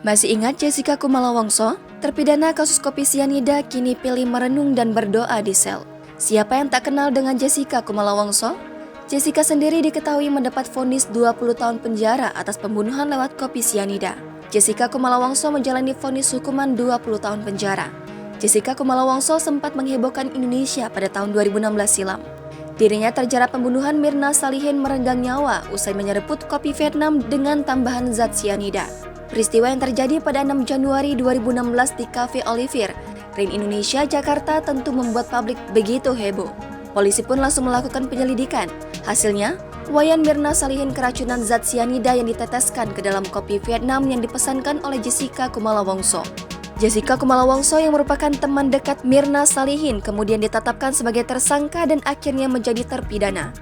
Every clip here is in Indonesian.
Masih ingat Jessica Kumala Wongso? Terpidana kasus kopi sianida kini pilih merenung dan berdoa di sel. Siapa yang tak kenal dengan Jessica Kumala Wongso? Jessica sendiri diketahui mendapat vonis 20 tahun penjara atas pembunuhan lewat kopi sianida. Jessica Kumala Wongso menjalani vonis hukuman 20 tahun penjara. Jessica Kumala Wongso sempat menghebohkan Indonesia pada tahun 2016 silam. Dirinya terjerat pembunuhan Mirna Salihin merenggang nyawa usai menyeruput kopi Vietnam dengan tambahan zat sianida. Peristiwa yang terjadi pada 6 Januari 2016 di Cafe Olivier, Ring Indonesia, Jakarta tentu membuat publik begitu heboh. Polisi pun langsung melakukan penyelidikan. Hasilnya, Wayan Mirna Salihin keracunan zat sianida yang diteteskan ke dalam kopi Vietnam yang dipesankan oleh Jessica Kumala Wongso. Jessica Kumala Wongso yang merupakan teman dekat Mirna Salihin kemudian ditetapkan sebagai tersangka dan akhirnya menjadi terpidana.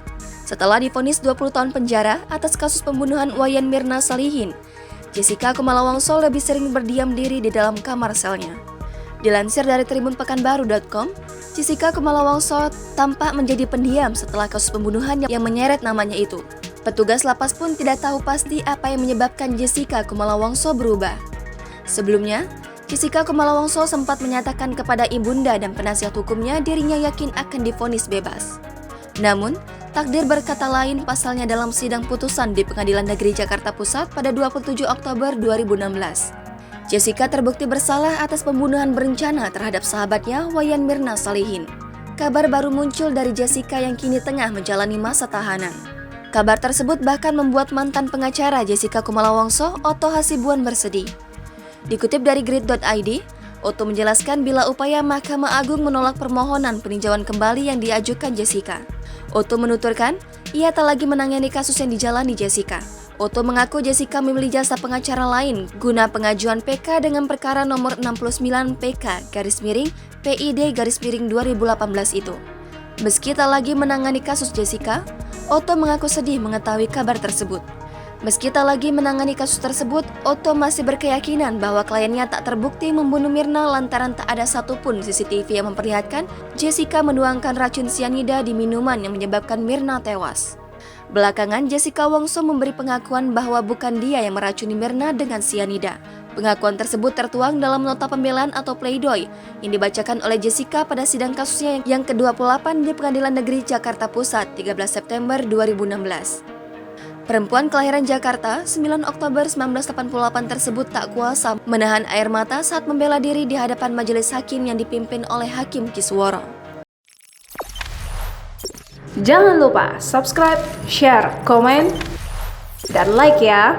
Setelah divonis 20 tahun penjara atas kasus pembunuhan Wayan Mirna Salihin, Jessica Kumala Wongso lebih sering berdiam diri di dalam kamar selnya. Dilansir dari tribunpekanbaru.com, Jessica Kumala Wongso tampak menjadi pendiam setelah kasus pembunuhan yang menyeret namanya itu. Petugas lapas pun tidak tahu pasti apa yang menyebabkan Jessica Kumala Wongso berubah. Sebelumnya, Jessica Kumala Wongso sempat menyatakan kepada ibunda dan penasihat hukumnya dirinya yakin akan divonis bebas. Namun, takdir berkata lain pasalnya dalam sidang putusan di Pengadilan Negeri Jakarta Pusat pada 27 Oktober 2016. Jessica terbukti bersalah atas pembunuhan berencana terhadap sahabatnya Wayan Mirna Salihin. Kabar baru muncul dari Jessica yang kini tengah menjalani masa tahanan. Kabar tersebut bahkan membuat mantan pengacara Jessica Kumala Wongso, Otto Hasibuan, bersedih. Dikutip dari grid.id, Otto menjelaskan bila upaya Mahkamah Agung menolak permohonan peninjauan kembali yang diajukan Jessica. Otto menuturkan, ia tak lagi menangani kasus yang dijalani Jessica. Otto mengaku Jessica memilih jasa pengacara lain guna pengajuan PK dengan perkara nomor 69 PK-PID-2018 itu. Meski tak lagi menangani kasus Jessica, Otto mengaku sedih mengetahui kabar tersebut. Meski tak lagi menangani kasus tersebut, Otto masih berkeyakinan bahwa kliennya tak terbukti membunuh Mirna lantaran tak ada satupun CCTV yang memperlihatkan Jessica menuangkan racun sianida di minuman yang menyebabkan Mirna tewas. Belakangan, Jessica Wongso memberi pengakuan bahwa bukan dia yang meracuni Mirna dengan sianida. Pengakuan tersebut tertuang dalam nota pembelaan atau pleidoy yang dibacakan oleh Jessica pada sidang kasusnya yang ke-28 di Pengadilan Negeri Jakarta Pusat 13 September 2016. Perempuan kelahiran Jakarta, 9 Oktober 1988 tersebut tak kuasa menahan air mata saat membela diri di hadapan majelis hakim yang dipimpin oleh Hakim Kisworo. Jangan lupa subscribe, share, komen, dan like ya!